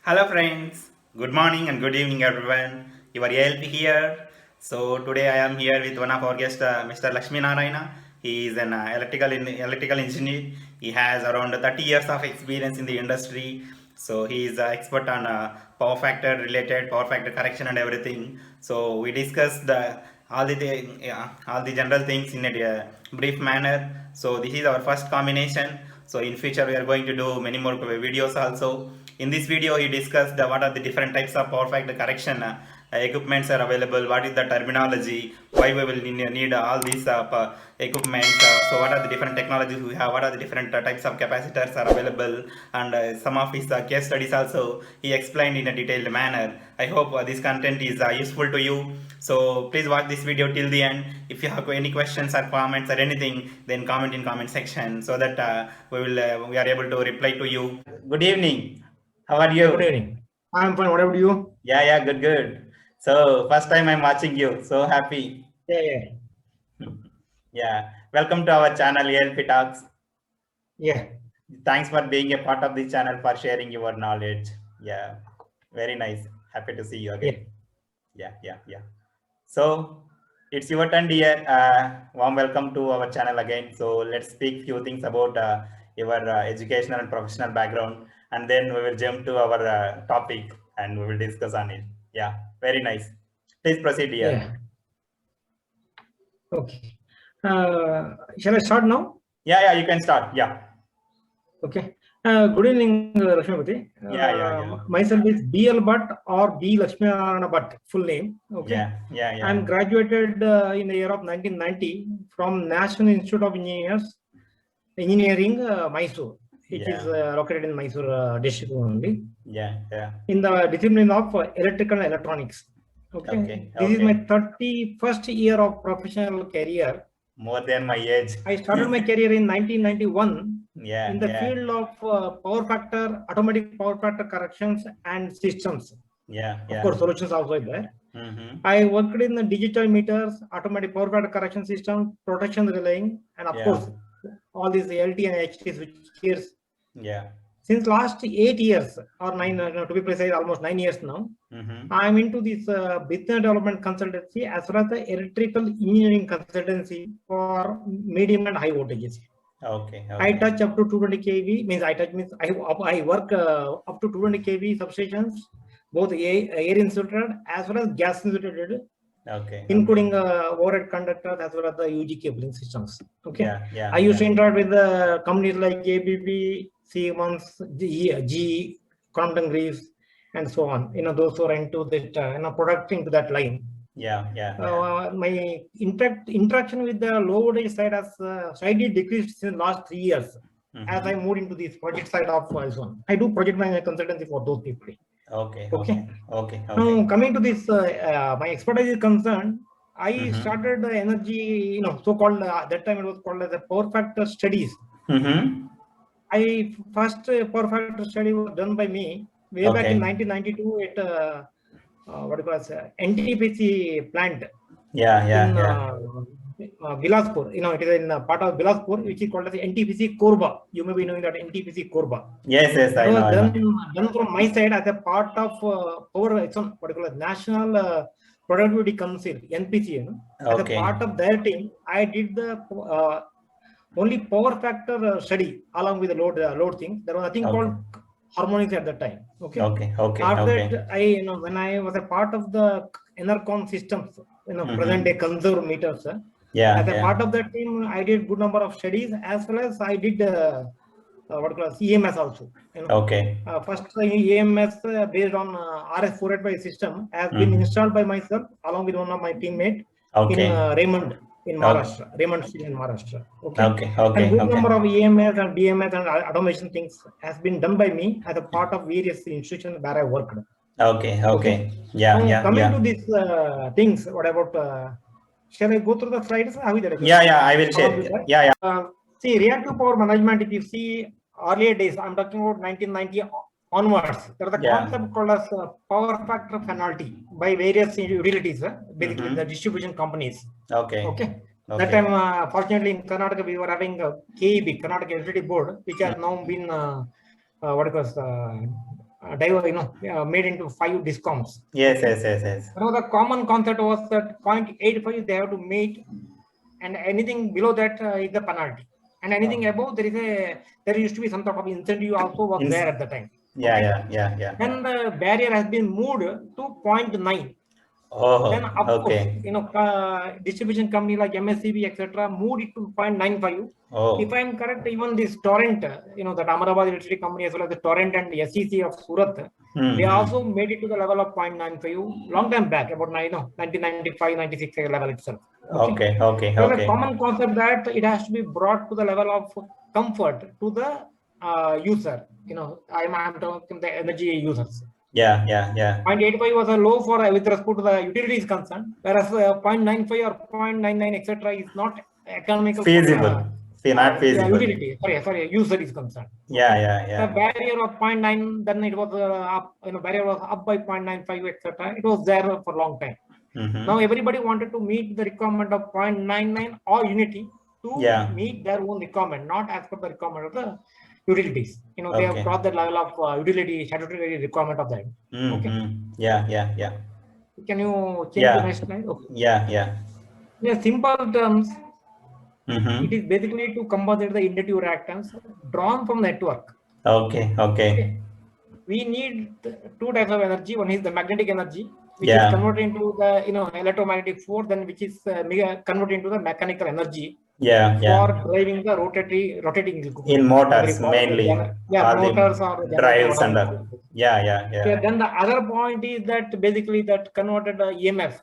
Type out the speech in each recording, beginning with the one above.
Hello friends, good morning and good evening everyone. Your ALP here. So today I am here with one of our guests, Mr. Lakshmi Narayana. He is an electrical engineer. He has around 30 years of experience in the industry. So he is expert on power factor related, power factor correction and everything. So we discussed all the general things in a brief manner. So this is our first combination. So in future we are going to do many more videos also. In this video he discussed what are the different types of power factor correction equipments are available, what is the terminology, why we will need all these equipments, so what are the different technologies we have, what are the different types of capacitors are available, and some of his case studies also he explained in a detailed manner. I hope this content is useful to you. So please watch this video till the end. If you have any questions or comments or anything, then comment in comment section so that we are able to reply to you. Good evening. How are Good you? evening. I'm fine. What about you? Yeah, good, good. So first time I'm watching you. So happy. Yeah. Yeah. Welcome to our channel ALP Talks. Yeah. Thanks for being a part of this channel for sharing your knowledge. Yeah. Very nice. Happy to see you Yeah. again. Yeah. So it's your turn, dear. Warm welcome to our channel again. So let's speak few things about your educational and professional background, and then we will jump to our topic and we will discuss on it. Yeah, very nice. Please proceed, dear. Yeah. Okay. Shall I start now? Yeah, you can start. Yeah. Okay. Good evening, Lakshmipati. Yeah. Myself is B.L. Bhatt or B. Lakshminarayana Bhatt, full name. Okay. I'm Yeah. graduated in the year of 1990 from National Institute of Engineering, Mysore. It is Yeah. located in Mysore district only. Yeah. In the discipline of electrical and electronics. Okay. This is my 31st year of professional career. More than my age. I started my career in 1991 in the Yeah. field of power factor, automatic power factor corrections and systems. Yeah. Of course, solutions also there. Mm-hmm. I worked in the digital meters, automatic power factor correction system, protection relaying, and of course, all these LT and HT switchgears. Yeah. Since last 8 years or 9, to be precise, almost 9 years now, Mm-hmm. I'm into this business development consultancy as well as the electrical engineering consultancy for medium and high voltages. Okay. I touch up to 220 kV, means I work up to 220 kV substations, both air insulated as well as gas insulated, including overhead conductors as well as the UG cabling systems. Okay. Yeah. I used to interact with the companies like ABB, Siemens, GE, Crompton Greaves, and so on. Those who are into that, product into that line. Yeah. My interaction with the low voltage side has slightly decreased in the last 3 years. Mm-hmm. As I moved into this project side of this one. I do project management consultancy for those people. Okay. Now, coming to this, my expertise is concerned, I Mm-hmm. started the energy, so-called, that time it was called as a power factor studies. Mm-hmm. First power factor study was done by me way back in 1992 at what you call as NTPC plant. In Bilaspur. It is in part of Bilaspur, which is called as NTPC Korba. You may be knowing that NTPC Korba. Yes, I know. Done from my side as a part of power. It's on what you call as National Productivity Council (NPC). As a part of their team, I did the only power factor study along with the load thing. There was nothing called harmonics at that time. Okay. After that, when I was a part of the Enercon systems, present day conserve meters. As a part of that team, I did good number of studies as well as I did what called EMS also. First EMS based on RS485 system has been installed by myself along with one of my teammate in Raymond in Maharashtra. Raymond in Maharashtra. And good number of EMS and DMS and automation things has been done by me as a part of various institutions where I worked. Coming to these things, what about? Shall I go through the slides? I will share. See, reactive power management, if you see earlier days, I'm talking about 1990 onwards, there is a concept called as power factor penalty by various utilities, basically the distribution companies. That time, fortunately, in Karnataka, we were having KEB, Karnataka Electricity Board, which has now been, made into 5 discoms. Yes, yes, yes, yes. The common concept was that 0.85 they have to meet, and anything below that is the penalty, and anything above there used to be some sort of incentive also was there at the time. Yeah, yeah. Then the barrier has been moved to 0.9. Oh, Then of okay. course, distribution company like MSCB etc. moved it to 0.95. Oh. If I am correct, even this Torrent, that Ahmedabad electricity company as well as the Torrent and SEC of Surat, they also made it to the level of 0.95 long time back, about 1995, 96 level itself. Okay. There's a common concept that it has to be brought to the level of comfort to the user. I'm talking the energy users. Yeah. 0.85 was a low for with respect to the utilities concerned, whereas 0.95 or 0.99 etc. is not economical. Feasible. Not feasible. Utility. Sorry, user is concerned. Yeah. The barrier of 0.9, then it was up. Barrier was up by 0.95 etc. It was there for a long time. Now everybody wanted to meet the requirement of 0.99 or unity to meet their own requirement, not as per the requirement of the utilities. They have crossed the level of utility statutory requirement of that. Yeah. Can you change the next slide? Okay. Yeah. In simple terms, it is basically to compensate the inductive reactance drawn from network. Okay. We need 2 types of energy. One is the magnetic energy, which is converted into the electromagnetic force, then which is converted into the mechanical energy. For driving the rotating in motors mainly. Motors or drives and yeah. Okay, then the other point is that basically that converted EMF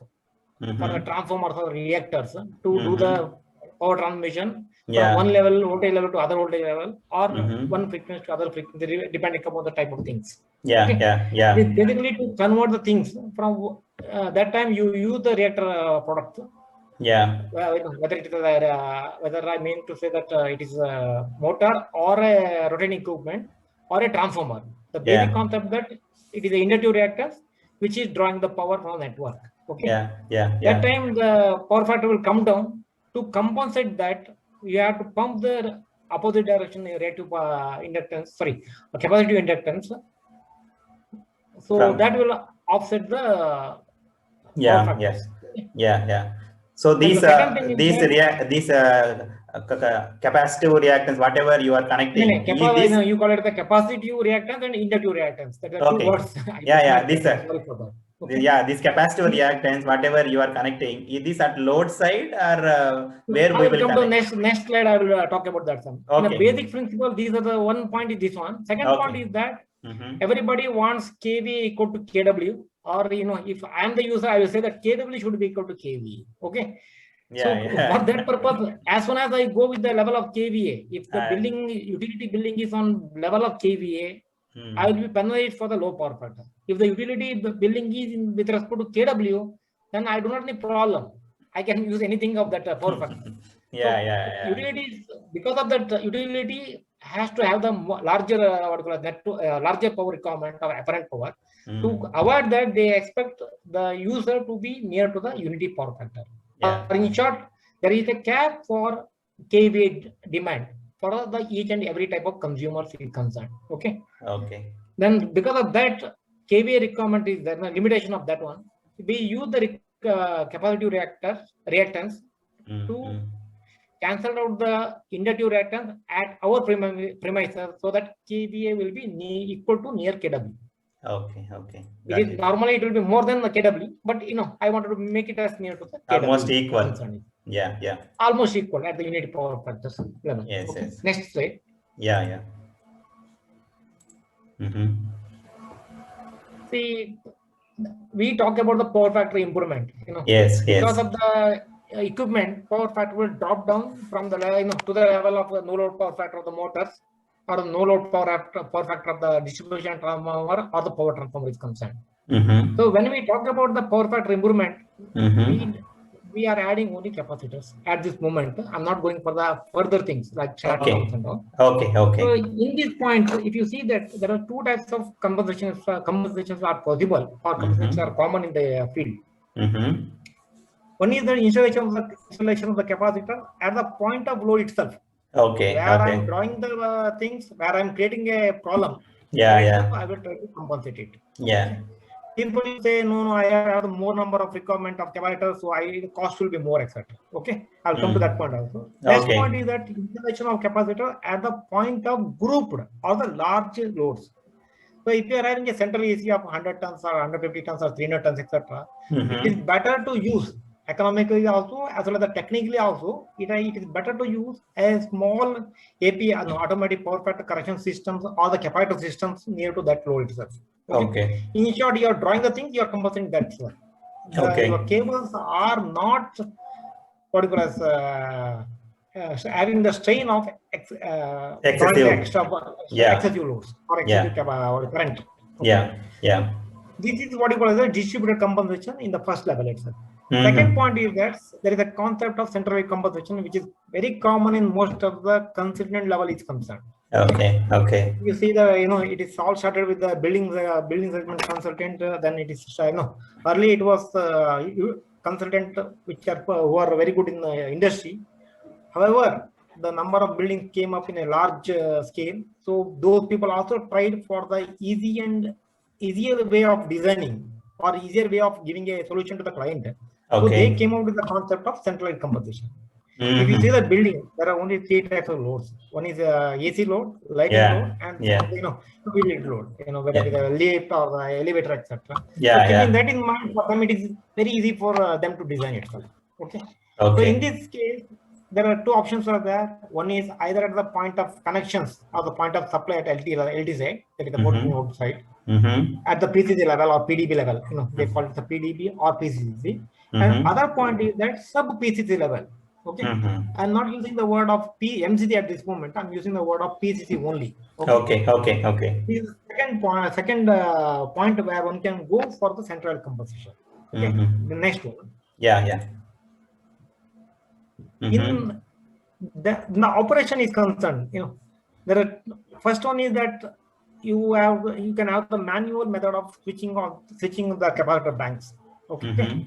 for the transformers or reactors to do the power transmission from one voltage level to other voltage level, or one frequency to other frequency, depending upon the type of things. Yeah. It is basically to convert the things from that time you use the reactor product. Whether it is whether I mean to say that it is a motor or a rotating equipment or a transformer. The basic concept that it is the inductive reactors which is drawing the power from the network. That time the power factor will come down. To compensate that, you have to pump the opposite direction reactive capacitive inductance. So that will offset the power factors. Yeah. So these capacitive reactants, whatever you are connecting, you call it the capacitive reactance and inductive reactance. That are 2 words. These capacitive reactants, whatever you are connecting, is this at load side or where I we will will come to next slide. I will talk about that. In a basic principle, these are the one point is this one. Second point is that everybody wants kV equal to kW, or if I am the user, I will say that kW should be equal to kV. Okay. For that purpose, as soon as I go with the level of kVA, if the utility billing is on level of kVA, I will be penalized for the low power factor. If the utility billing is with respect to kW, then I do not need problem. I can use anything of that power factor. Utilities, because of that, utility has to have the larger larger power requirement of apparent power. To avoid that, they expect the user to be near to the unity power factor. In short, there is a cap for kVA demand for the each and every type of consumers is concerned. Okay. Then because of that, kVA requirement is there, the limitation of that one. We use the capacitive reactance to cancel out the inductive reactance at our premises, so that kVA will be equal to near kW. Normally it will be more than the kW, but I wanted to make it as near to the kW. Almost equal. Yeah. Almost equal at the unity power factor level. Yes. Next slide. Yeah. See, we talk about the power factor improvement. Because of the equipment, power factor will drop down from the to the level of the no load power factor of the motors, or no load power factor of the distribution transformer or the power transformer is concerned. So when we talk about the power factor improvement, we are adding only capacitors at this moment. I'm not going for the further things like and all. So in this point, if you see that there are 2 types of compensations are possible, or compensations are common in the field. One is the installation of the capacitor at the point of load itself. Where I'm drawing the things, where I'm creating a problem. Yeah, That yeah. itself I will try to compensate it. Yeah. People say, no, I have more number of requirement of capacitor, so the cost will be more, etc. Okay, I'll come to that point also. Next Okay. point is that installation of capacitor at the point of grouped or the large loads. So if you are having a central AC of 100 tons or 150 tons or 300 tons, etc., it is better to use economically also as well as technically also. It is better to use a small API, automatic power factor correction systems or the capacitor systems near to that load itself. Okay. In short, you are drawing the things, you are composing that. Your cables are not what you call as having the strain of excessive loads or excessive current. Okay. Yeah. This is what you call as a distributed compensation in the first level itself. Second point is that there is a concept of centralized compensation, which is very common in most of the consultant level is concerned. Okay. You see it is all started with the building segment consultant. Then it is early it was consultant who are very good in the industry. However, the number of buildings came up in a large scale. So those people also tried for the easier way of designing or easier way of giving a solution to the client. So they came out with the concept of centralized compensation. If you see the building, there are only 3 types of loads. One is AC load, lighting load, and two-wheeled load. Whether it is a lift or the elevator, etc. So keeping that in mind, for them it is very easy for them to design itself. Okay. So in this case, there are 2 options are there. One is either at the point of connections or the point of supply at LT side, that is the motor node side, at the PCC level or PDB level. They call it the PDB or PCC. And other point is that sub PCC level. Okay, I'm not using the word of MCC at this moment. I'm using the word of PCC only. Okay. This is second point where one can go for the central compensation. Okay, the next one. Yeah. In the operation is concerned, there are first one is that you can have the manual method of switching the capacitor banks. Okay.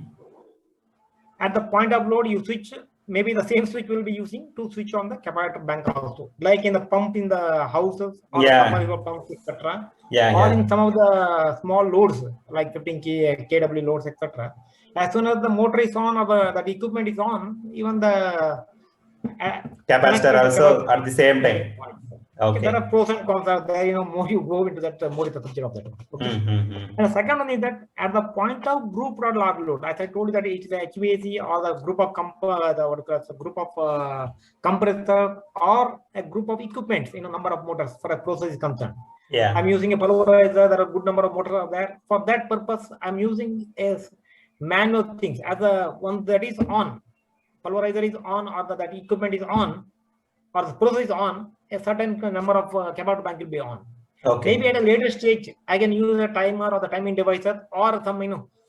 At the point of load, you switch. Maybe the same switch will be using to switch on the capacitor bank also, like in the pump in the houses or submersible pumps, etc. Or in some of the small loads like 15 kW loads, etc. As soon as the motor is on or that equipment is on, even the capacitor also at the same time. Okay. There are pros and cons are there. More you go into that, more is the picture of that. Okay. And the second one is that at the point of group or large load, as I told you that it is the HVAC or the group of compressor or a group of equipments, number of motors for a process is concerned. Yeah. I'm using a pulverizer. There are a good number of motors are there. For that purpose, I'm using a manual things as a one that is on. Pulverizer is on or that equipment is on or the process is on, a certain number of capacitor bank will be on. Okay. Maybe at a later stage, I can use a timer or the timing device or some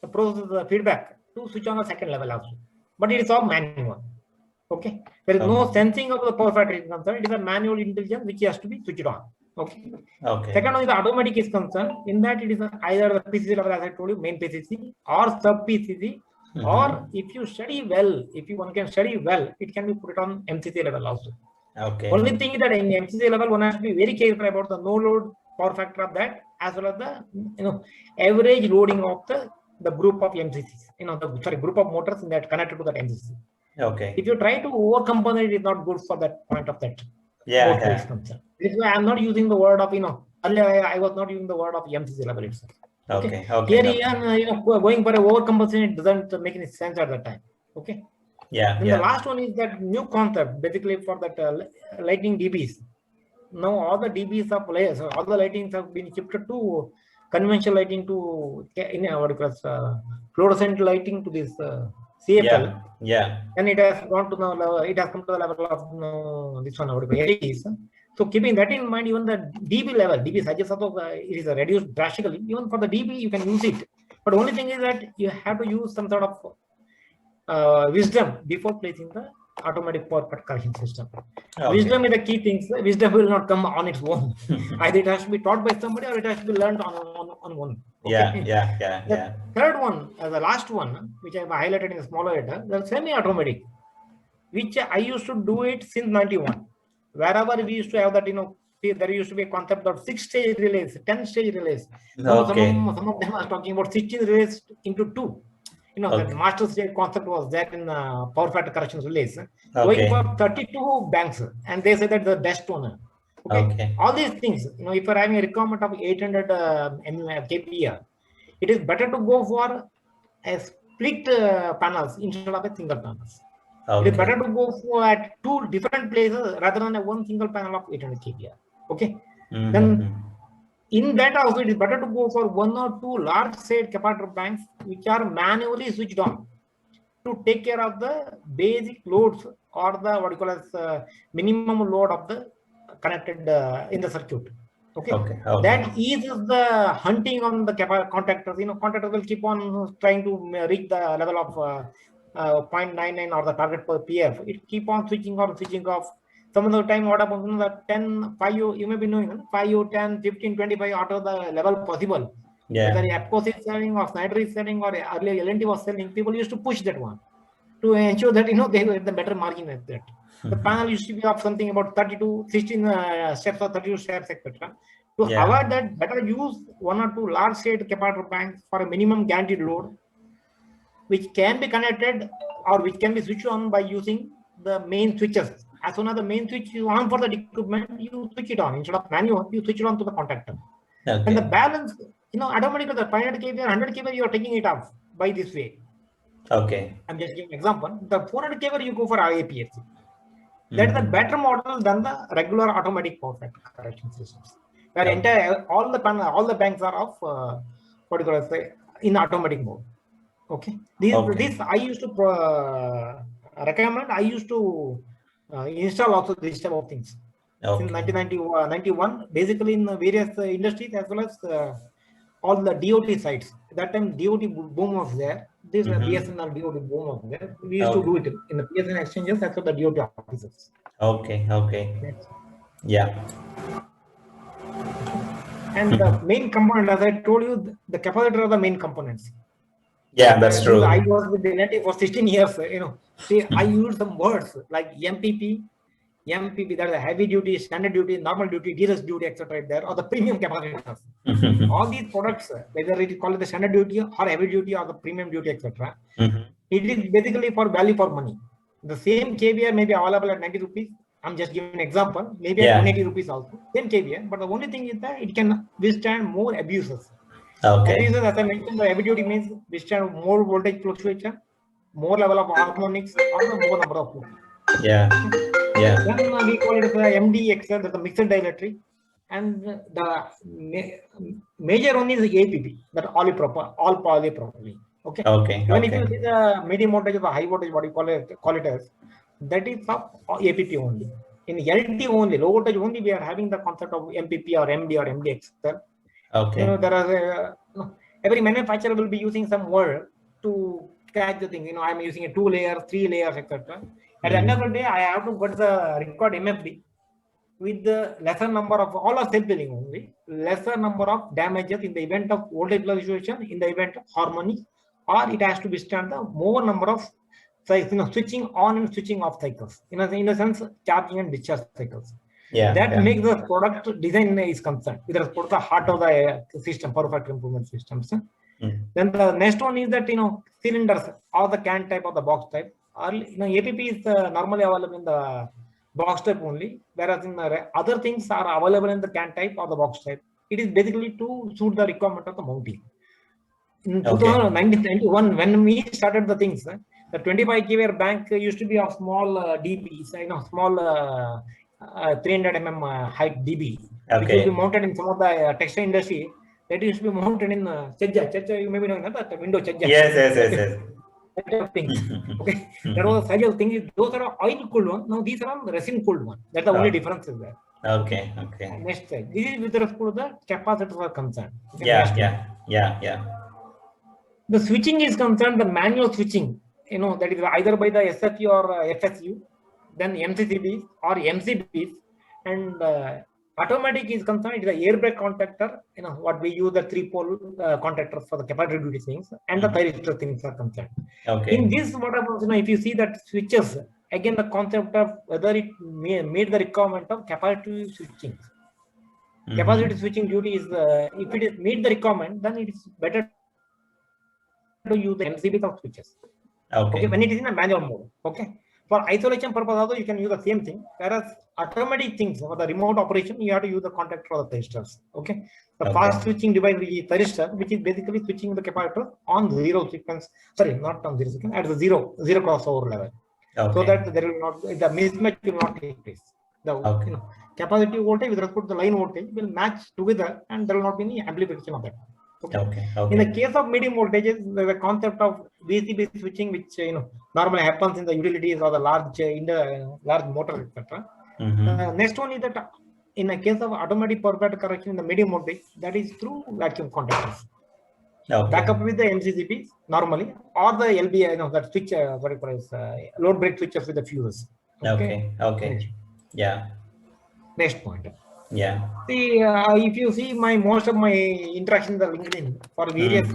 the process feedback to switch on the second level also. But it is all manual. Okay. There is no sensing of the power factor is concerned. It is a manual intelligence which has to be switched on. Okay. Second one is the automatic is concerned. In that it is either the PCC level, as I told you, main PCC or sub PCC. Or if you study well, one can study well, it can be put on MCC level also. Okay. Only thing is that in MCC level, one has to be very careful about the no load power factor of that, as well as the average loading of the group of MCCs. Group of motors in that connected to that MCC. Okay. If you try to overcompensate, it is not good for that point of that. Yeah. This is why I'm not using the word of earlier I was not using the word of MCC level itself. Okay. Here, going for a overcompensation, it doesn't make any sense at that time. Okay. Yeah. The last one is that new concept, basically for that lighting DBs. Now all the DBs of layers, all the lightings have been shifted to conventional lighting to fluorescent lighting to this CFL. Yeah. And it has gone to the level. It has come to the level of this one LEDs. So keeping that in mind, even the DB level, DB sizes also it is reduced drastically. Even for the DB, you can use it. But only thing is that you have to use some sort of wisdom before placing the automatic power factor correction system. Wisdom is the key thing. Wisdom will not come on its own. Either it has to be taught by somebody or it has to be learned on one. Okay? Yeah. The third one, the last one, which I have highlighted in a smaller letter, the semi-automatic, which I used to do it since 91. Wherever we used to have that, See, there used to be a concept of 6-stage relays, 10-stage relays. Now Okay. some of them are talking about 16 relays into 2. You know, the Okay. master stage concept was there in power factor correction relays, Okay. going for 32 banks, and they say that the best one. Okay. All these things, you know, if you're having a requirement of 800 kPa, it is better to go for a split panels instead of a single panels. It is better Okay. to go for at 2 different places rather than a one single panel of 800 kPa. Okay. Then Mm-hmm. in that also, it is better to go for 1 or 2 large side capacitor banks which are manually switched on to take care of the basic loads or the what you call as minimum load of the connected in the circuit. Okay. Okay. Okay. That eases the hunting on the contactors. You know, contactors will keep on trying to reach the level of 0.99 or the target per PF. It keep on switching on, switching off. Some of the time, what happens in the 10, 5, you may be knowing, 5, 10, 15, 25, out of the level possible. Yeah. Whether APCOS is selling or Schneider is selling or earlier L&T was selling, people used to push that one to ensure that, you know, they get the better margin at that. The panel used to be of something about 32, 16 steps or 32 steps, etc. To avoid that, better use 1 or 2 large state capacitor banks for a minimum guaranteed load, which can be connected or which can be switched on by using the main switches. As soon as the main switch is on for the equipment, you switch it on. Instead of manual, you switch it on to the contactor. Okay. And the balance, you know, automatically the 500 kVA, 100 kVA, you are taking it off by this way. Okay. I'm just giving an example. The 400 kVA, you go for IAPSC. That is a better model than the regular automatic power factor correction systems. Where entire all the banks are of what do you call it, in automatic mode. Okay. This I used to recommend. I used to install also this type of things. Okay. In 1991, basically in various industries as well as all the DOT sites. At that time, DOT boom was there. This BSNL DOT boom was there. We used to do it in the BSNL exchanges as well as the DOT offices. Okay. Okay. Yeah. And the main component, as I told you, the capacitor are the main components. Yeah, that's true. I was with the L&T for 16 years. You know, see, I use some words like MPP, that is a heavy duty, standard duty, normal duty, dealer's duty, etc. There, or the premium capacitors. All these products, whether it is called the standard duty or heavy duty or the premium duty, etc. It is basically for value for money. The same KVA may be available at 90 rupees. I'm just giving an example. Maybe at 180 rupees also. Same KVA, but the only thing is that it can withstand more abuses. Okay. Abuses, as I mentioned, the heavy duty means withstand more voltage fluctuation, more level of harmonics, or the more number of fluctuations. Yeah. Yeah. Then we call it as the MDXL, that's the mixed dielectric. And the major one is the APP, that all polypropylene. Okay. Okay. Even if you see the medium voltage or the high voltage, what you call it as, that is of APP only. In LT only, low voltage only, we are having the concept of MPP or MD or MDXL. Okay. You know, there are every manufacturer will be using some word to catch the thing. You know, I'm using a 2 layers, 3 layers, etc. At the end of the day, I have to get the record MFD with the lesser number of all are self-billing only, lesser number of damages in the event of voltage fluctuation, in the event of harmonic, or it has to withstand the more number of switching on and switching off cycles. In a sense, charging and discharge cycles. Yeah. That makes the product design is concerned with respect to the heart of the system, power factor improvement systems. Then the next one is that, you know, cylinders or the can type or the box type. Or, you know, APP is normally available in the box type only, whereas in the other things are available in the can type or the box type. It is basically to suit the requirement of the mounting. In 1991, when we started the things, the 25 kVA bank used to be of small DBs, you know, small 300 mm height DB, which will be mounted in some of the textile industry. That used to be mounted in Chajja, you may be knowing that window Chajja. Yes. Things. Okay, that was a fragile thing. Those are oil cooled one. Now these are resin cooled one. That's the only difference is there. Okay. Next slide. This is with respect to the capacitors are concerned. Yeah. The switching is concerned, the manual switching, you know, that is either by the SFU or FSU, then MCCBs or MCBs, and automatic is concerned, it is the air brake contactor, you know, what we use the 3-pole contactors for the capacitor duty things, and the thyristor things are concerned. Okay. In this, what happens, you know, if you see that switches, again, the concept of whether it made the requirement of capacitive switching. Capacity switching duty is if it is meet the requirement, then it is better to use the MCBs of switches. Okay, when it is in a manual mode. Okay, for isolation purpose also you can use the same thing. Whereas automatic things for the remote operation, you have to use the contactor or the thyristors. Okay, the fast switching device is thyristor, which is basically switching the capacitor on zero sequence. Sorry, not on zero sequence, at the zero crossover level, so that there will not the mismatch will not take place. The capacity voltage with respect to the line voltage will match together, and there will not be any amplification of that. Okay. In the case of medium voltages, the concept of VCB switching, which normally happens in the utilities or the large large motors, etc. Next one is that in the case of automatic power factor correction in the medium voltage, that is through vacuum contactors. Backup with the MCCPs normally, or the LBI, that switch, what it is, load break switches with the fuses. Okay. Yeah. Next point. Yeah. See, if you see most of my interaction in the LinkedIn for various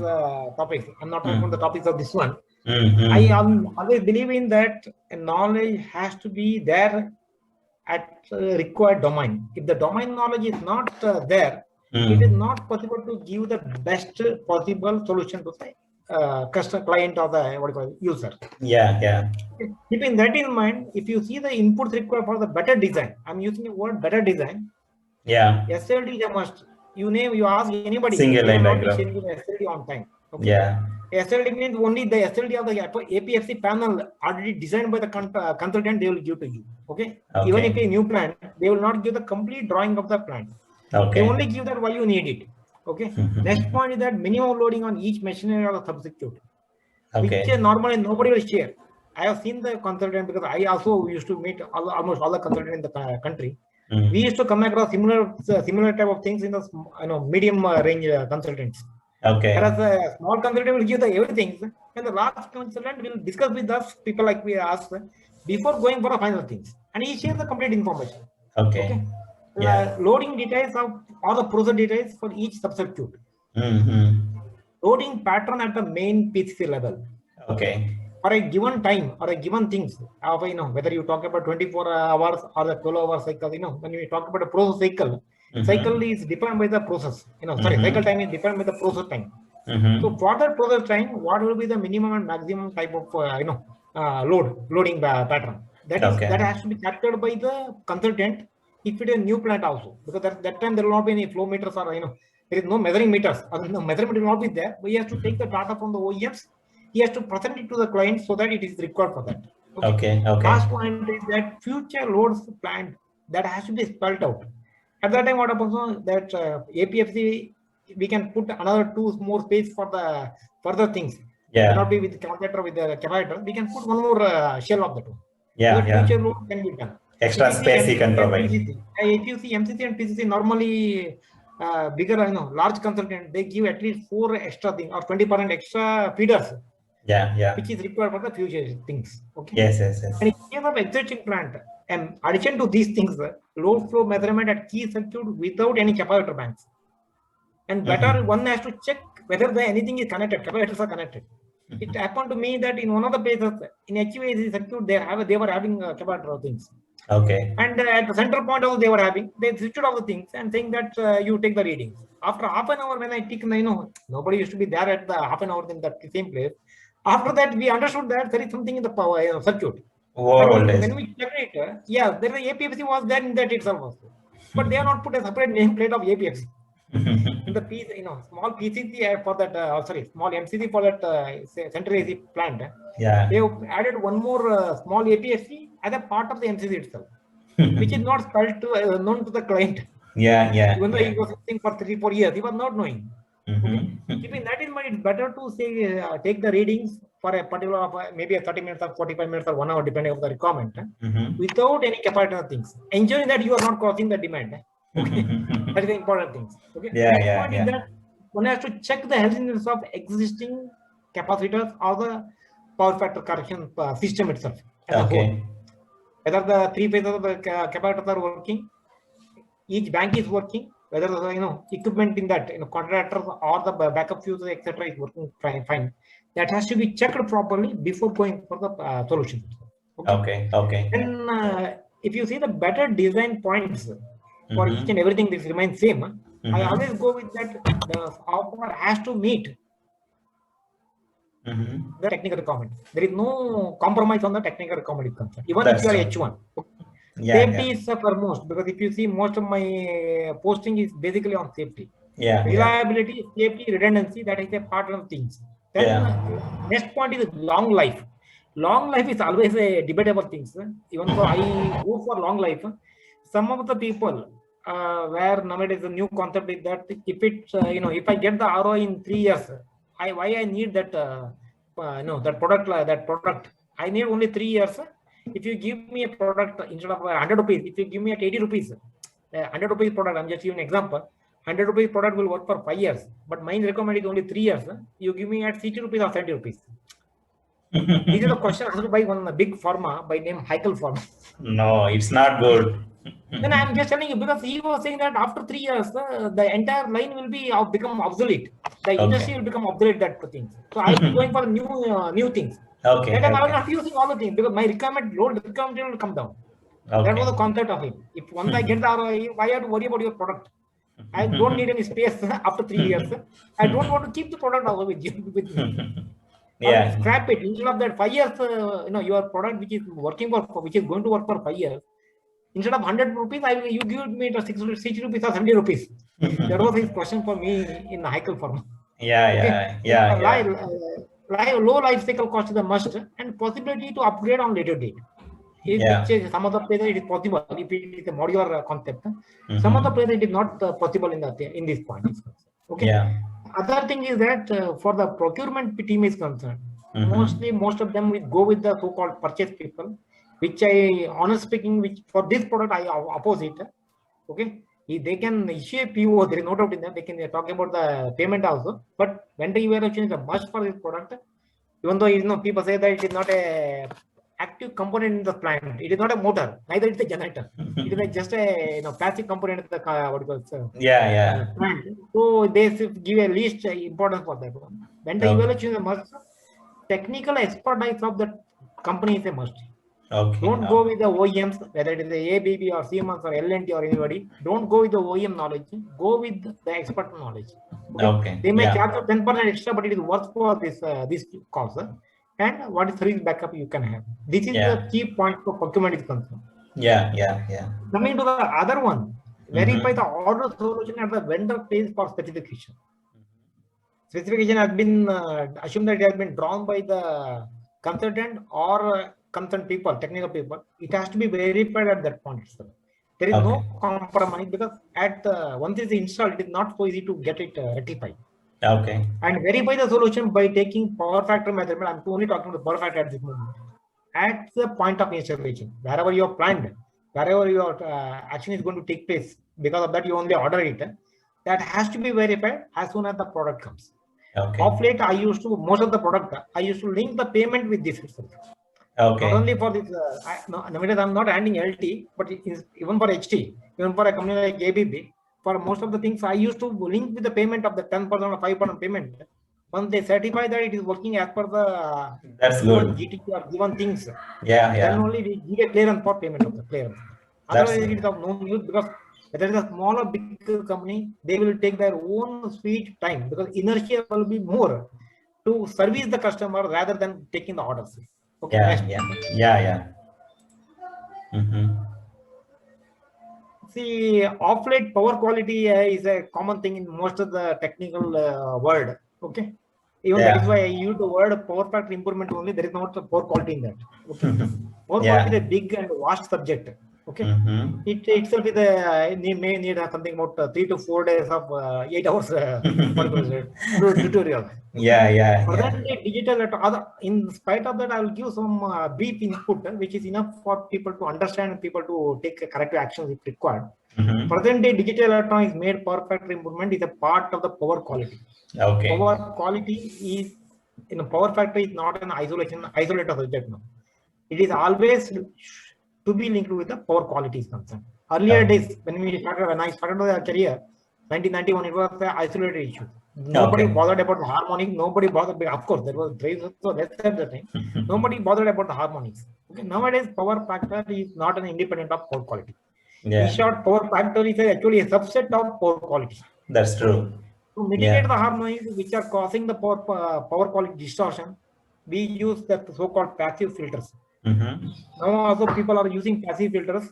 topics, I'm not talking about the topics of this one. I always believe in that knowledge has to be there at required domain. If the domain knowledge is not there, it is not possible to give the best possible solution to the customer, client, or the user. Yeah. Keeping that in mind, if you see the inputs required for the better design, I'm using the word better design. Yeah. SLD is a must. You ask anybody. Single line diagram. SLD on time. Okay. Yeah. SLD means only the SLD of the APFC panel already designed by the consultant they will give to you. Okay. Even if a new plant, they will not give the complete drawing of the plant. They only give that while you need it. Okay. Next point is that minimum loading on each machinery or the substitute, which normally nobody will share. I have seen the consultant because I also used to meet almost all the consultants in the country. We used to come across similar type of things in the medium range consultants. Whereas a small consultant will give the everything, and the large consultant will discuss with us, people like we ask, before going for the final things, and he shares the complete information. Okay. Loading details of all the process details for each substitute. Loading pattern at the main PCC level. For a given time or a given things, whether you talk about 24 hours or the 12-hour cycle, when you talk about a process cycle, cycle is defined by the process. Cycle time is defined by the process time. So for that process time, what will be the minimum and maximum type of loading pattern? That has to be captured by the consultant if it is a new plant also, because that time there will not be any flow meters or there is no measuring meters. No measurement will not be there. But he has to take the data from the OEMs. He has to present it to the client so that it is required for that. Okay. Last point is that future loads planned, that has to be spelled out. At that time, what happens that APFC, we can put another 2 more space for the further things. Cannot be with the contactor, with the capacitor. We can put one more shell of that one. Future load can be done. Extra space you can provide. If you see MCC and PCC, normally bigger, large consultant, they give at least 4 extra things or 20% extra feeders. Which is required for the future things. Okay. Yes. And in case of existing plant, in addition to these things, load flow measurement at key circuit without any capacitor banks. And better one has to check whether anything is connected, capacitors are connected. It happened to me that in one of the places in HVAC circuit, they were having capacitor things. And at the central point also they switched off the things and saying that you take the readings. After half an hour when I took, nobody used to be there at the half an hour in that same place. After that, we understood that there is something in the power circuit. When we checked it, there is APFC was there in that itself also. But they have not put a separate nameplate of APFC. In the piece, small PCC for that, small MCC for that central AC plant. They have added one more small APFC as a part of the MCC itself, which is not spelled to known to the client. Even though he was working for 3-4 years, he was not knowing. Keeping that in mind, it's better to say take the readings for a particular maybe a 30 minutes or 45 minutes or 1 hour depending on the requirement without any capacitor things, ensuring that you are not crossing the demand. That is the important things. Next point is that one has to check the healthiness of existing capacitors or the power factor correction system itself. Whether the 3 phases of the capacitors are working, each bank is working, whether the equipment in that contractors or the backup fuses etc. is working fine. That has to be checked properly before going for the solution. Okay. And if you see the better design points, for each and everything this remains same. I always go with that the offer has to meet the technical requirement. There is no compromise on the technical requirement is concerned. Even if you are H1. Safety is foremost, because if you see most of my posting is basically on safety. Reliability, safety, redundancy, that is a part of things. Then next point is long life. Long life is always a debatable thing. Even though I go for long life, some of the people where nowadays the new concept is that if it's if I get the ROI in 3 years, why I need that that product I need only 3 years. If you give me a product instead of 100 rupees, if you give me at 80 rupees, 100 rupees product, I'm just giving an example. 100 rupees product will work for 5 years, but mine recommended is only 3 years. You give me at 60 rupees or 70 rupees. This is a question asked by one big pharma by name Heikel Pharma. No, it's not good. Then I'm just telling you, because he was saying that after 3 years, the entire line will be become obsolete. The industry will become obsolete, that thing. So I'm going for new things. Okay. And I was not using all the things because my requirement will come down. That was the concept of it. If once I get the ROI, why have to worry about your product? I don't need any space after 3 years. I don't want to keep the product also with me. Scrap it. Instead of that 5 years, your product which is working for, which is going to work for 5 years, instead of 100 rupees, you give me 60 rupees or 70 rupees. That was his question for me in the Heikel Pharma. Low life cycle cost is a must, and possibility to upgrade on later date. Some of the places it is possible if it is a modular concept. Some of the places it is not possible in this point. Okay. Other thing is that for the procurement team is concerned, most of them will go with the so-called purchase people, which I, honest speaking, which for this product I oppose it. Okay. If they can issue a PO, there is no doubt in that. They can talk about the payment also. But vendor evaluation is a must for this product. Even though people say that it is not a active component in the plant, it is not a motor, neither it is a generator. It is just a passive component in the plant. So they give a least importance for that one. Vendor evaluation is a must. Technical expertise of the company is a must. Don't go with the OEMs, whether it is the ABB or Siemens or L&T or anybody. Don't go with the OEM knowledge. Go with the expert knowledge. Okay. They may charge 10% extra, but it is worth for this cost. And what is service backup you can have. This is the key point for procurement is concerned. Coming to the other one, verify the order solution at the vendor place for specification. Specification has been assumed that it has been drawn by the consultant or concerned people, technical people. It has to be verified at that point itself. There is no compromise, because once it is installed, it is not so easy to get it rectified. And verify the solution by taking power factor measurement. I'm only talking about the power factor at this moment. At the point of installation, wherever you are planned, wherever your action is going to take place, because of that you only order it. That has to be verified as soon as the product comes. Of late, most of the product, I used to link the payment with this itself. Not only for this, nowadays I'm not handling LT, but even for HT, even for a company like ABB, for most of the things, I used to link with the payment of the 10% or 5% payment. Once they certify that it is working as per the GTQ or given things, then only we give a clearance for payment of the clearance. Otherwise, it is of no use, because whether it is a small or big company, they will take their own sweet time, because inertia will be more to service the customer rather than taking the orders. See, off late power quality is a common thing in most of the technical world. Okay. Even that is why I use the word power factor improvement only. There is not a power quality in that. Okay. Power quality is a big and vast subject. Okay. It itself is may need something about 3 to 4 days of 8 hours tutorial. Digital, in spite of that, I will give some brief input, which is enough for people to understand and people to take corrective actions if required. Present day digital electronics made power factor improvement is a part of the power quality. Power quality is power factor is not an isolated subject now. It is always to be linked with the power quality is concerned. Earlier days, when I started my career, 1991, it was an isolated issue. Nobody bothered about the harmonics. Nobody bothered. Of course, there was praise also less at the time. Nobody bothered about the harmonics. Okay. Nowadays, power factor is not an independent of power quality. Yeah. In short, power factor is actually a subset of power quality. That's true. To mitigate the harmonies which are causing the power quality distortion, we use the so-called passive filters. Mm-hmm. Now also people are using passive filters,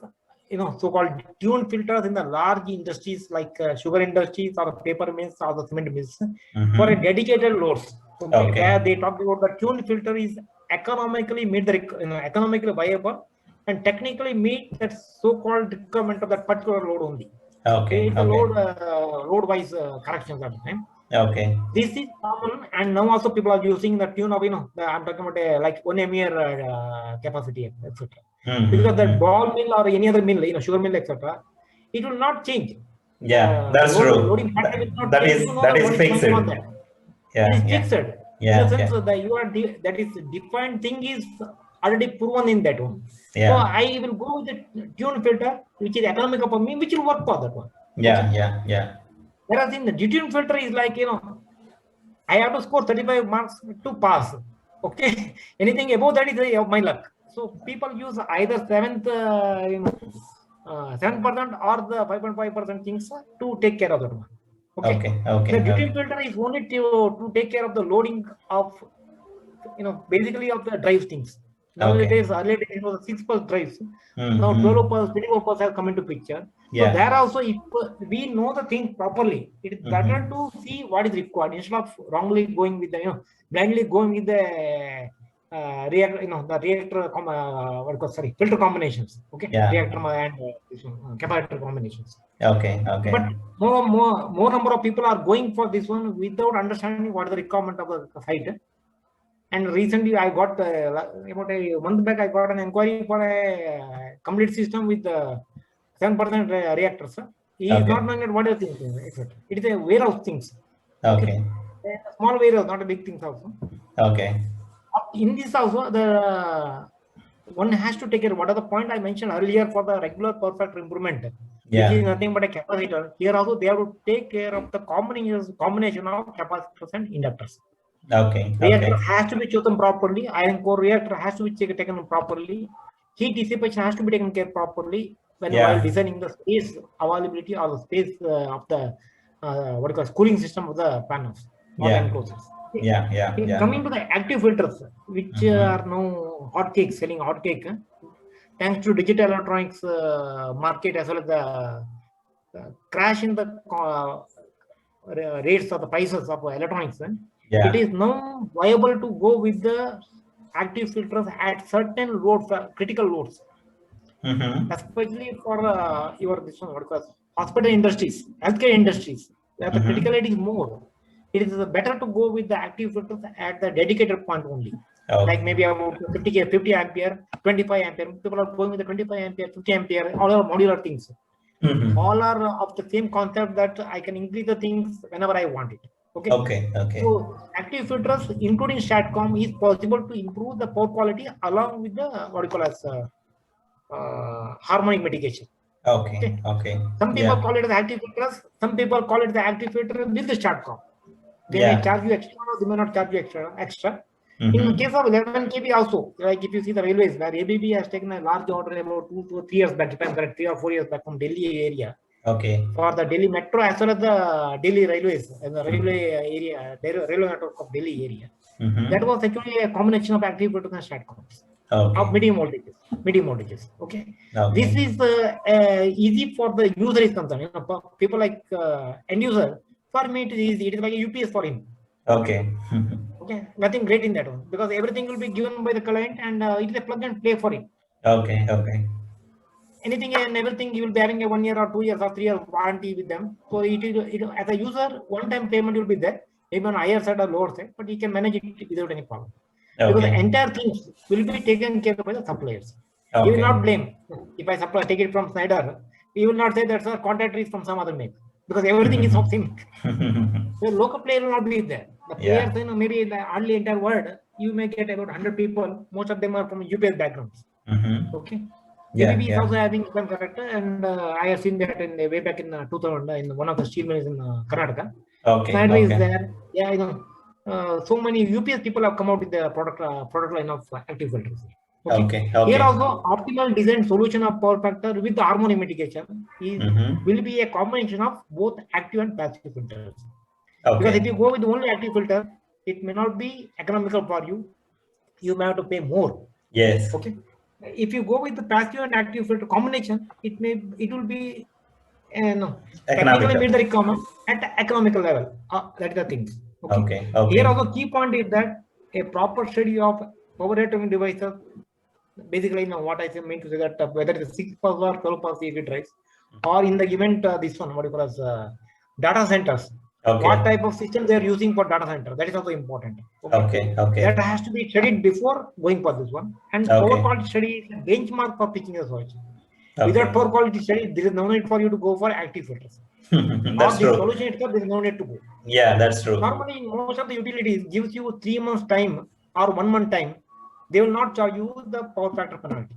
so-called tuned filters in the large industries like sugar industries or paper mills or the cement mills for a dedicated loads. Okay, where they talk about the tuned filter is economically economically viable and technically meet that so-called requirement of that particular load only. Okay. It's a load-wise corrections at the time. Okay. This is common, and now also people are using the tune of I'm talking about like 1 MER capacity, etc. Because that ball mill or any other mill, sugar mill, etc., it will not change. Yeah, that's true. Loading pattern will not That change. is fixed. Yeah, it is fixed. Yeah, in the sense that that is defined thing is already proven in that one. Yeah. So I will go with the tune filter, which is economical for me, which will work for that one. Yeah, okay. Yeah. Whereas in the detune filter is like, I have to score 35 marks to pass. Okay, anything above that is my luck. So people use either 7% or the 5.5% things to take care of that one. Okay. The detune filter is only to take care of the loading of, basically of the drive things. Nowadays, earlier days it was 6 pulse drives. Now 12 pulse, 24 pulse have come into picture. So there also, if we know the thing properly, it is better to see what is required instead of wrongly going with the, blindly going with the filter combinations. Okay, reactor and capacitor combinations. Okay. But more number of people are going for this one without understanding what is the requirement of the site. And recently, I got about a month back, I got an inquiry for a complete system with 7% reactors. He is not knowing what are things, etc. It is a warehouse things. Okay. A small warehouse, not a big things also. Okay. In this also, the one has to take care. What are the point I mentioned earlier for the regular perfect improvement, which is nothing but a capacitor. Here also they have to take care of the combination of capacitors and inductors. Okay. Reactor has to be chosen properly. Iron core reactor has to be taken properly. Heat dissipation has to be taken care properly while designing the space availability or the space of the cooling system of the panels or enclosures. Coming to the active filters, which are now hotcakes, selling hotcake, thanks to digital electronics market as well as the crash in the rates of the prices of electronics. It is now viable to go with the active filters at certain loads, critical loads, especially for hospital industries, healthcare industries, where the criticality is more. It is better to go with the active filters at the dedicated point only. Like maybe about 50 ampere, 25 ampere. People are going with the 25 ampere, 50 ampere, all are modular things. All are of the same concept that I can increase the things whenever I want it. Okay. So active filters, including STATCOM, is possible to improve the power quality along with the harmonic mitigation. Okay. Some people call it as active filters. Some people call it the active filter with the STATCOM. They may charge you extra, or they may not charge you extra. In the case of 11 kV also, like if you see the railways, where ABB has taken a large order about 2 to 3 years back, if I'm correct, 3 or 4 years back from Delhi area. For the Delhi Metro as well as the Delhi Railways and the railway area, railway network of Delhi area. That was actually a combination of active filters and STATCOMs of medium voltages. Okay. This is easy for the user is concerned. People like end user. For me, it is easy. It is like a UPS for him. Okay, nothing great in that one because everything will be given by the client and it is a plug and play for him. Okay. Anything and everything, you will be having a 1 year or 2 years or 3 years warranty with them. So it as a user, one-time payment will be there, maybe on higher side or lower side, but you can manage it without any problem. Because the entire things will be taken care of by the suppliers. You will not blame. If I take it from Schneider, you will not say that the contractor is from some other make because everything is of same. The local player will not be there. The players, maybe in the early entire world, you may get about 100 people. Most of them are from UPS backgrounds. Okay. ABB is also having some character, and I have seen that in way back in 2000 in one of the steel mills in Karnataka. Schneider is there. So many UPS people have come out with the product line of active filters. Okay. Here Okay. also optimal design solution of power factor with the harmonic mitigation is will be a combination of both active and passive filters. Because if Okay. you go with only active filter, it may not be economical for you. You may have to pay more. Yes. Okay. If you go with the passive and active filter combination, it will be no, technically Economical. meet the requirement at economical level. That is the thing. Okay. Okay. Here Okay. also key point is that a proper study of power rating devices. Basically, what I mean to say that whether it's 6 pulse or 12 pulse EV drives, or in the event this one, what you call as data centers. Okay. What type of system they are using for data center? That is also important. Okay. Okay. That has to be studied before going for this one. And power quality study is a benchmark for picking a switch. Without power quality study, there is no need for you to go for active filters. That's or true. the solution itself, there is no need to go. Yeah, that's true. Normally, most of the utilities gives you 3 months time or 1 month time. They will not charge you the power factor penalty.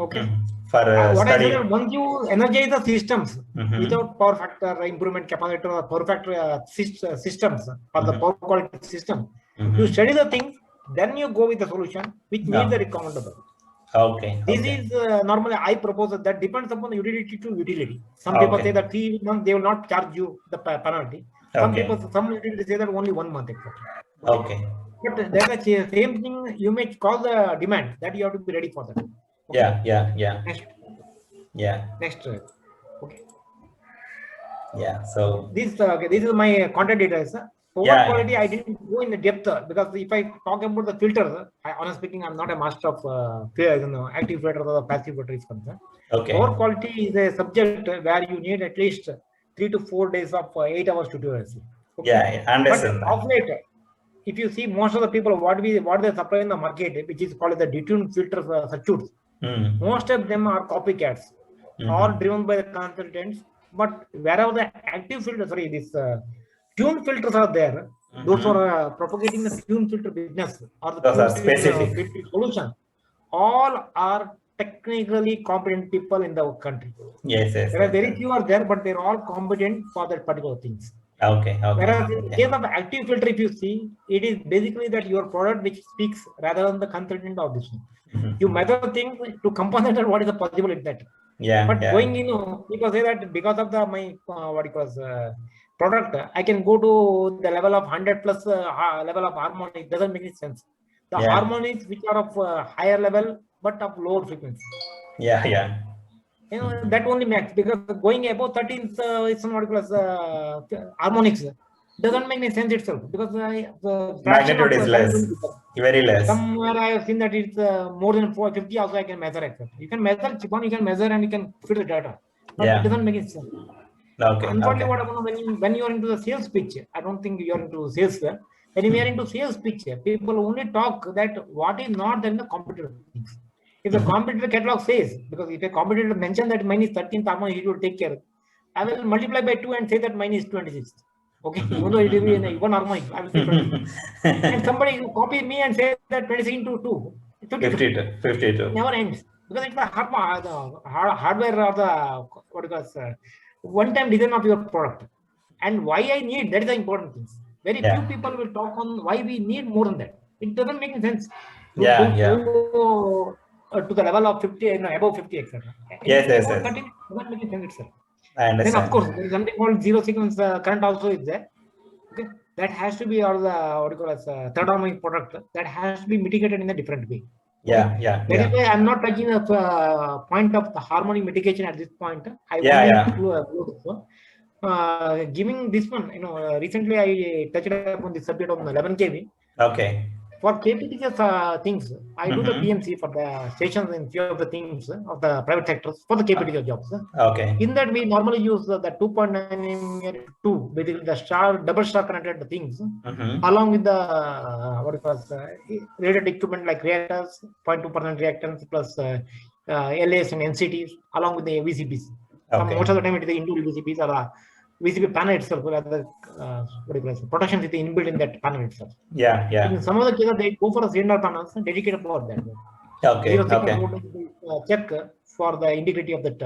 Okay. For what study. I said, once you energize the systems without power factor improvement capacity or power factor systems or the power quality system, you study the things, then you go with the solution which meets the requirement of the. Okay. This is normally I propose that depends upon the utility to utility. Some people say that 3 months they will not charge you the penalty. Some utilities say that only 1 month. Okay. But that's the same thing. You may call the demand that you have to be ready for that. Okay. Yeah. Next. Yeah. Next. Okay. Yeah. So this is my content details. Power quality, I didn't go in the depth because if I talk about the filters, honestly speaking, I'm not a master of active filter or passive filter is concerned. okay. Power quality is a subject where you need at least 3 to 4 days of 8 hours tutorials. Okay. Yeah, I understand. But of late, if you see most of the people what they supply in the market, which is called the detuned filter circuits, most of them are copycats or driven by the consultants. But wherever the active filter, tuned filters are there, those who are propagating the tuned filter business or the those are specific filter solution, all are technically competent people in the country. Yes. There are very few are there, but they're all competent for that particular things. Okay. Whereas in case of active filter, if you see, it is basically that your product which speaks rather than the consultant or this one. You measure things to compensate what is the possible in that. Yeah. But going, people say that because of the my product, I can go to the level of 100 plus level of harmonics. Doesn't make any sense. The harmonics which are of higher level but of lower frequency. Yeah. That only makes, because going above 13th it's not harmonics doesn't make any sense itself, because the magnitude is less, very less. Somewhere I have seen that it's more than 450 also I can measure, etc. You can measure Chipon, you can measure and you can fit the data, but it doesn't make any sense. Okay. Unfortunately, what happens when you are into the sales pitch, I don't think you are into sales there. When you are into sales pitch, people only talk that what is not there in the competitor things. If the competitor catalog says, because if a competitor mentions that mine is 13th harmonic, he will take care. I will multiply by 2 and say that mine is 26. Okay, even though it will be in one harmonic, I will say 26. And somebody will copy me and say that 26 into 2. 52. Never ends. Because it's the hardware or the one-time design of your product. And why I need, that is the important thing. Very few people will talk on why we need more than that. It doesn't make any sense. To the level of 50, above 50, etc. Yes. 13, doesn't make any sense itself. I understand. Then of course there is something called zero sequence current also is there. Okay, that has to be, or the third harmonic product that has to be mitigated in a different way. Yeah. That is why I'm not touching the point of the harmonic mitigation at this point. Giving this one, recently I touched upon the subject of 11 kV. Okay. For KPTC things, I do the PMC for the stations in few of the things of the private sectors for the KPTC jobs. Okay. In that we normally use the 2.9 2, basically the double star connected things, along with the rated equipment like reactors, 0.2% reactance plus LAs and NCTs, along with the VCPs. Okay. Most of the time it is the individual VCPs or the VCP panel itself, protection is inbuilt in that panel itself. Yeah. In some of the cases, they go for a cylinder panels and dedicated for that. Okay. Check for the integrity of that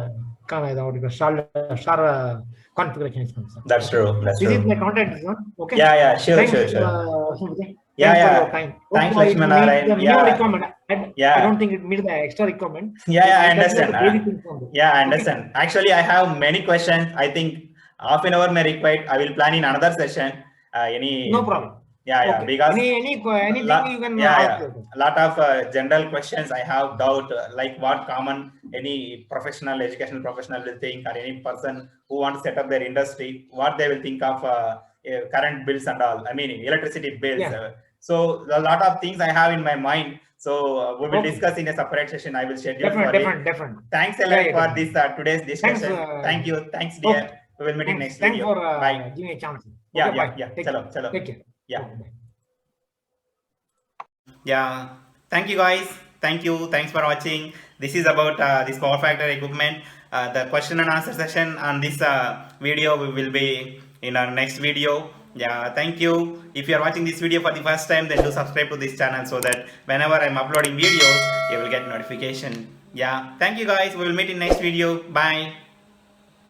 star configuration is concerned. That's true. This is my content. Okay. Yeah. Sure. Thanks, Sure. Yeah, Thanks for yeah. your time. Thanks, Hope it Lakshman meets Narayan. the minimum Yeah. requirement. I Yeah. don't think it meets the extra requirement. Yeah, yeah, I That was understand. the basic thing from this. Yeah, I Okay. understand. Actually, I have many questions. I think half an hour may require. I will plan in another session. Any? No problem. Yeah, yeah. Okay. Because Anything you can yeah, ask. yeah. A lot of general questions I have doubt, like what common any professional, educational professional will think, or any person who wants to set up their industry, what they will think of current bills and all. I mean, electricity bills. Yeah. So a lot of things I have in my mind. So we will Okay. discuss in a separate session. I will schedule for it. Definitely. Thanks a lot Yeah, for definitely. this today's discussion. Thanks, Thank you. Thanks, dear. Okay. We will meet in next Thanks video. for Bye. giving me a chance. Yeah, Okay, yeah, bye. yeah. Take Chalo, care. chalo. Take care. Yeah. Okay, bye. Yeah, thank you guys. Thank you. Thanks for watching. This is about this power factor equipment. The question and answer session on this video will be in our next video. Yeah, thank you. If you are watching this video for the first time, then do subscribe to this channel so that whenever I'm uploading videos, you will get notification. Yeah, thank you guys. We will meet in next video. Bye.